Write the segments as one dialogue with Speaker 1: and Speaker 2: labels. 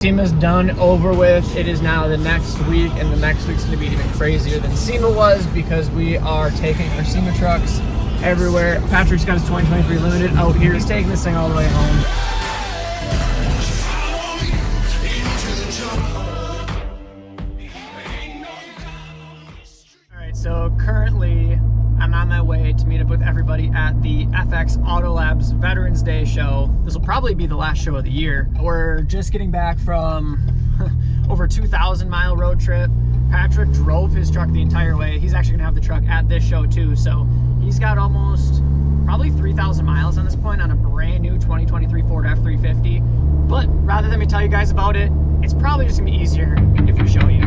Speaker 1: SEMA's done, over with. It is now the next week, and the next week's going to be even crazier than SEMA was because we are taking our SEMA trucks everywhere. Patrick's got his 2023 Limited out here. He's taking this thing all the way home. Alright, so currently I'm on my way to meet up with everybody at the FX Auto Labs Veterans Day show. This will probably be the last show of the year. We're just getting back from over 2,000-mile road trip. Patrick drove his truck the entire way. He's actually gonna have the truck at this show too, so he's got almost probably 3,000 miles on this point on a brand new 2023 Ford F350. But rather than me tell you guys about it, it's probably just gonna be easier if we show you.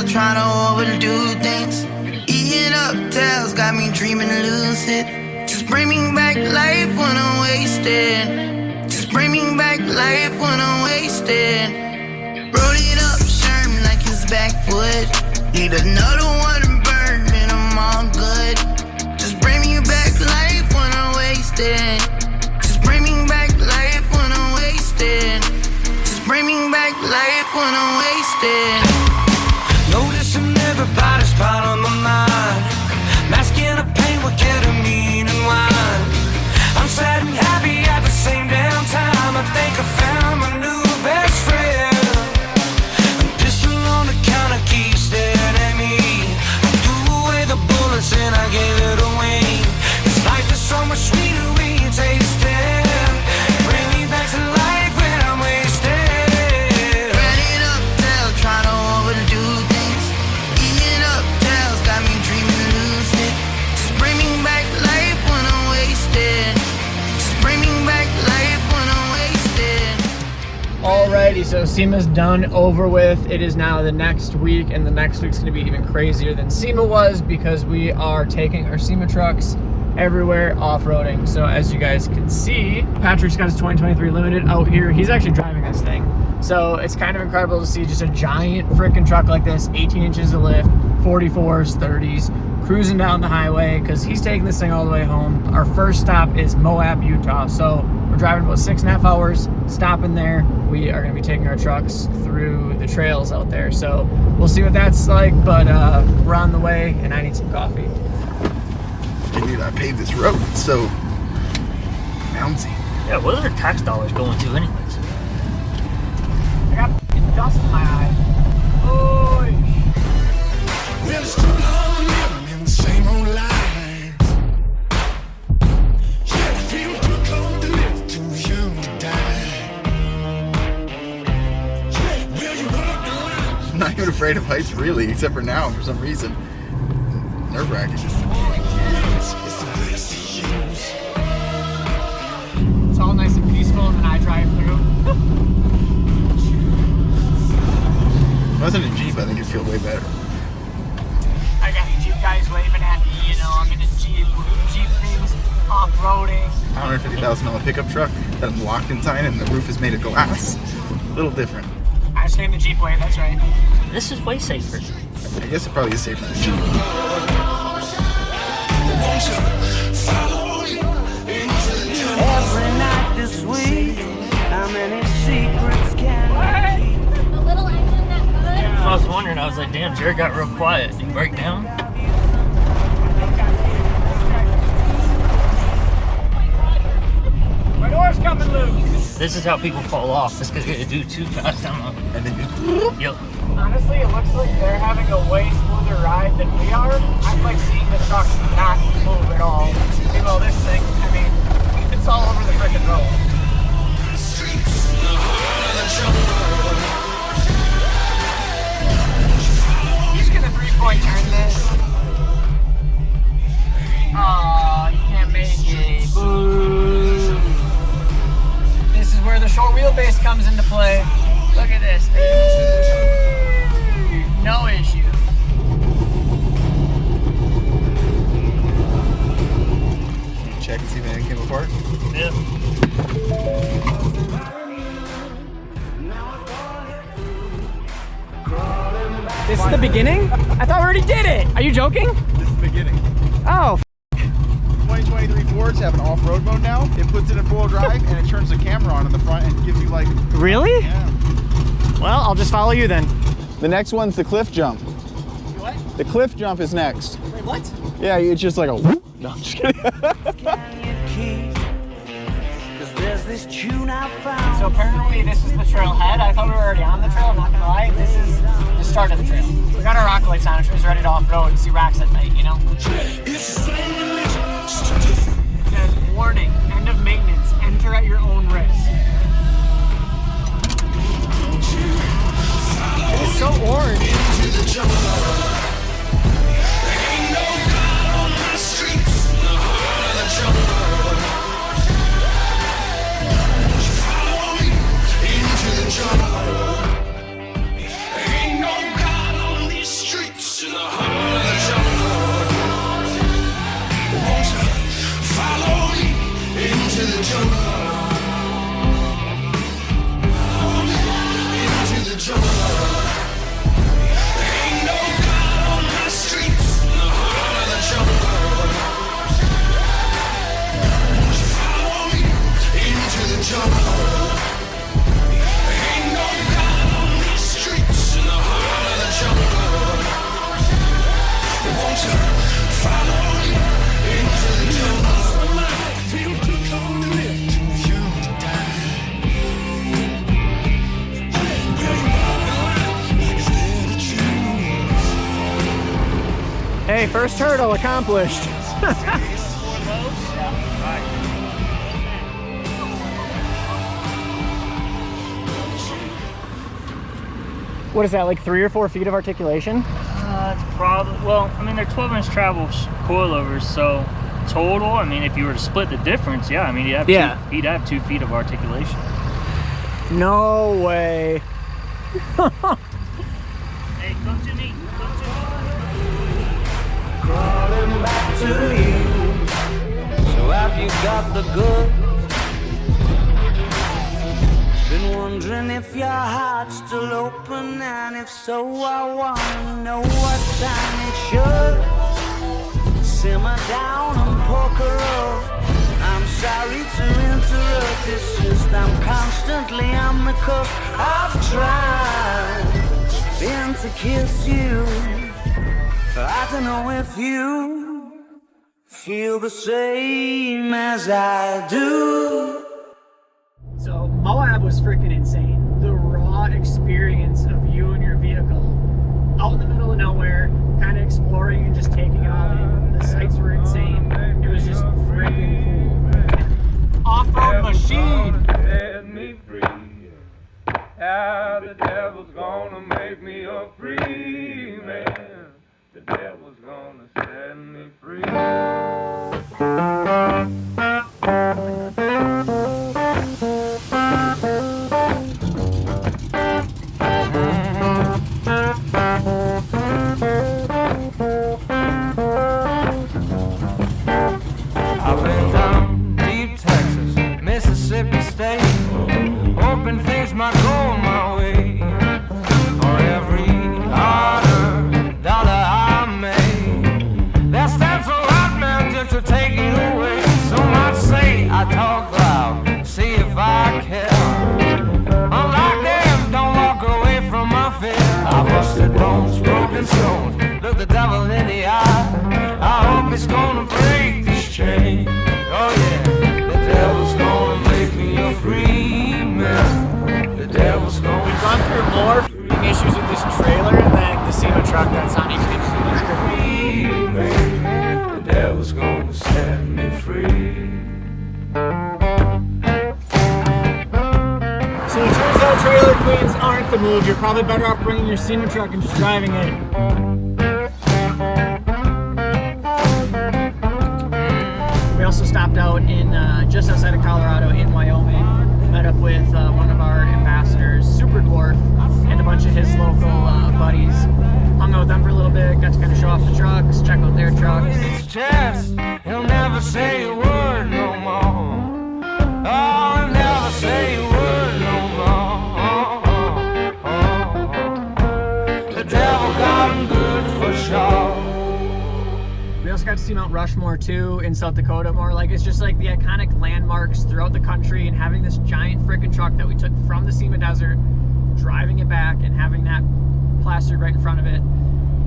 Speaker 2: Trying to overdo things, eating up tails, got me dreaming lucid. Just bring me back life when I'm wasted. Just bring me back life when I'm wasted. Roll it up, Sherman like his back foot. Need another one to burn and I'm all good. Just bring me back life when I'm wasted. Just bring me back life when I'm wasted. Just bring me back life when I'm wasted. Noticing everybody's part on my mind. Masking the pain with ketamine and wine. I'm sad and happy at the same damn time. I think I found my new best friend. A pistol on the counter keeps staring at me. I threw away the bullets and I gave it away. This life is so much sweeter when you taste it. Bring me back to life when I'm wasted. Ran it up, down, trying to overdo things.
Speaker 1: Alrighty, so SEMA's done, over with. It is now the next week, and the next week's going to be even crazier than SEMA was because we are taking our SEMA trucks everywhere off-roading. So as you guys can see, Patrick's got his 2023 Limited out here. He's actually driving this thing. So it's kind of incredible to see just a giant freaking truck like this, 18 inches of lift, 44s, 30s, cruising down the highway because he's taking this thing all the way home. Our first stop is MOAB, Utah. So we're driving about 6.5 hours, stopping there. We are going to be taking our trucks through the trails out there. So we'll see what that's like, but we're on the way and I need some coffee.
Speaker 3: Dude, I paved this road. It's so bouncy.
Speaker 4: Yeah, what are the tax dollars going to anyways?
Speaker 1: I got dust in my eye. Oh.
Speaker 2: Well, it's too long living in the same old life. Yeah, I feel too cold to live, too young to die. Yeah, well, you walk the line.
Speaker 3: I'm not even afraid of heights, really, except for now, for some reason. Nerve-wracking.
Speaker 2: It's the best to use.
Speaker 1: It's all nice and peaceful, and then I drive through.
Speaker 3: If I was in a Jeep, I think it'd feel way better.
Speaker 1: I got Jeep guys waving at me, you know, I'm in a Jeep, we're doing Jeep things, off-roading.
Speaker 3: $150,000 pickup truck that I'm locked inside and the roof is made of glass. A little different.
Speaker 1: I just named the Jeep Wave, that's right.
Speaker 4: This is way safer.
Speaker 3: I guess it probably is safer than a Jeep.
Speaker 2: Every night this week, how many secrets can I keep?
Speaker 5: The little engine that good.
Speaker 4: I was wondering, I was like, damn, Jared got real quiet. Did he break down?
Speaker 1: My door's coming loose.
Speaker 4: This is how people fall off. Just because they do too fast. I don't know.
Speaker 3: And then you...
Speaker 4: Yep.
Speaker 1: Honestly, it looks like they're having a way smoother ride than we are. I'm like seeing the trucks not move at all. Meanwhile, this thing, I mean, it's all over the frickin' road. He's gonna 3-point turn this. Oh, you can't make it. Boo. This is where the short wheelbase comes into play. Look at this. No issue.
Speaker 3: Check and see if anything came apart.
Speaker 4: Yeah.
Speaker 1: This is the beginning? I thought we already did it. Are you joking?
Speaker 3: This is the beginning.
Speaker 1: Oh,
Speaker 3: 2023 Fords have an off-road mode now. It puts it in four-wheel drive and it turns the camera on in the front and gives you like...
Speaker 1: really?
Speaker 3: Yeah.
Speaker 1: Well, I'll just follow you then.
Speaker 3: The next one's the cliff jump.
Speaker 1: What?
Speaker 3: The cliff jump is next.
Speaker 1: Wait, what?
Speaker 3: Yeah, it's just like a whoop. No, I'm just kidding.
Speaker 1: So apparently this is the trailhead. I thought we were already on the trail, I'm not gonna lie. This is the start of the trail. We got our rock lights on, which means we're ready to off-road and see rocks at night, you know? It says, warning, end of maintenance, enter at your own risk. It's so orange. Hey, first hurdle accomplished. What is that, like 3 or 4 feet of articulation?
Speaker 4: It's probably, well, I mean, they're 12-inch travel coilovers, so total, I mean, if you were to split the difference, yeah, I mean, he'd have 2 feet of articulation.
Speaker 1: No way.
Speaker 4: Hey, come to me.
Speaker 6: Crawling back to you. So have you got the goods? Been wondering if your heart's still open, and if so, I wanna know what time it should. Simmer down and poker up. I'm sorry to interrupt, it's just I'm constantly on the cusp. I've tried been to kiss you. I don't know if you feel the same as I do.
Speaker 1: So MOAB was freaking insane. The raw experience of you and your vehicle out in the middle of nowhere, kind of exploring and just taking it all in. The sights were insane. It was just freaking cool. Off-road machine.
Speaker 7: Set me free. How the devil's gonna make me a free man. The devil's gonna set me free.
Speaker 6: I've been down deep Texas, Mississippi State, hoping things might go my way. For every $100 I made, that stands so hot, man, just to take it away. So much say I talk loud, see if I care. Unlike them, don't walk away from my fear. I busted bones, broken stones, look the devil in the eye. I hope it's gonna break this chain. Oh yeah, the devil's gonna make me a free man. The devil's gonna.
Speaker 1: We've gone through more issues with this trailer than the SEMA truck that's on each page.
Speaker 6: free man. The devil's gonna set me free.
Speaker 1: So it turns out trailer queens aren't the move. You're probably better off bringing your SEMA truck and just driving it. We also stopped out in just outside of Colorado in Wyoming. Met up with one of our ambassadors, Super Dwarf, and a bunch of his local buddies. Hung out with them for a little bit, got to kind of show off the trucks, check out their trucks.
Speaker 6: His chest, he'll never say a word no more. Oh, he'll never say a word no more. The devil got
Speaker 1: also got to see Mount Rushmore too in South Dakota more. Like, it's just like the iconic landmarks throughout the country, and having this giant freaking truck that we took from the SEMA desert, driving it back and having that plastered right in front of it,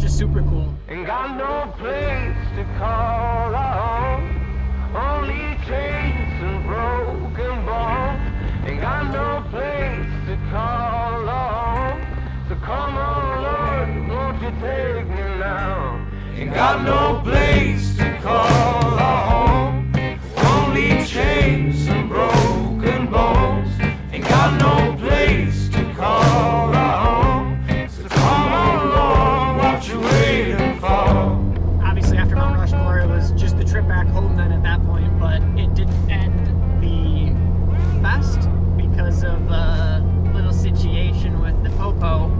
Speaker 1: just super cool.
Speaker 6: Ain't got no place to call home, only chains and broken bones. Ain't got no place to call home, so come on Lord, won't you take me now? Ain't got no place to call home, only chains and broken bones. Ain't got no place to call home, so come on Lord, what you waiting for?
Speaker 1: Obviously after Mount Rushmore, it was just the trip back home then at that point, but it didn't end the best because of a little situation with the Popo.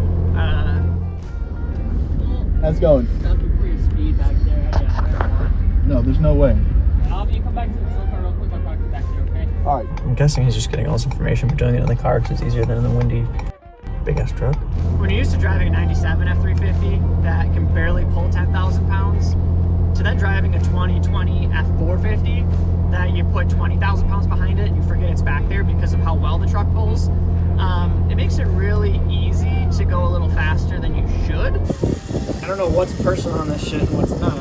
Speaker 3: How's it going?
Speaker 1: Stuck in free speed back there.
Speaker 3: No, there's no way.
Speaker 1: You come back to the patrol car real quick, I'll talk to you back there, okay?
Speaker 3: All right.
Speaker 1: I'm guessing he's just getting all this information, but doing it in the car because it's easier than in the windy, big-ass truck. When you're used to driving a 97 F350 that can barely pull 10,000 pounds, to then driving a 2020 F450 that you put 20,000 pounds behind it and you forget it's back there because of how well the truck pulls, it makes it really easy to go a little faster than you should. I don't know what's personal on this shit and what's not,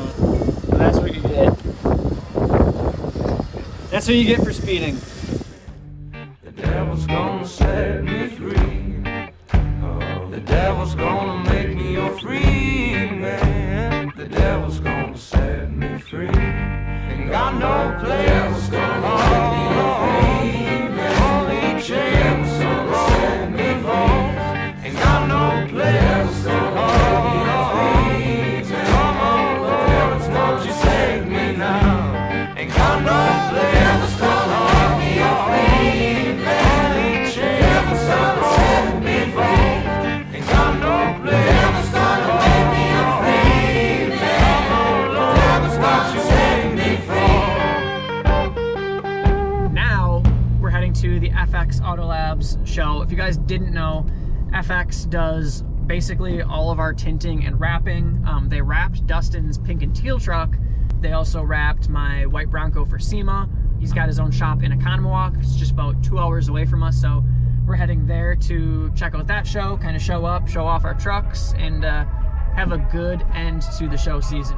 Speaker 1: but that's what you get. That's what you get for speeding.
Speaker 6: The devil's gonna set me free. The devil's gonna make me a free man. The devil's gonna set me free. Ain't got no place to call home, only chains gonna set me free. Ain't got no place to call home, so come on Lord, won't you take me now? Ain't got no place to call home, only chains gonna set me free. Ain't got no place to call home, come on Lord, won't you take me for?
Speaker 1: Now we're heading to the FX Auto Labs show. If you guys didn't know, FX does basically all of our tinting and wrapping. They wrapped Dustin's pink and teal truck. They also wrapped my white Bronco for SEMA. He's got his own shop in Economawalk. It's just about 2 hours away from us, so we're heading there to check out that show, kind of show up, show off our trucks, and have a good end to the show season.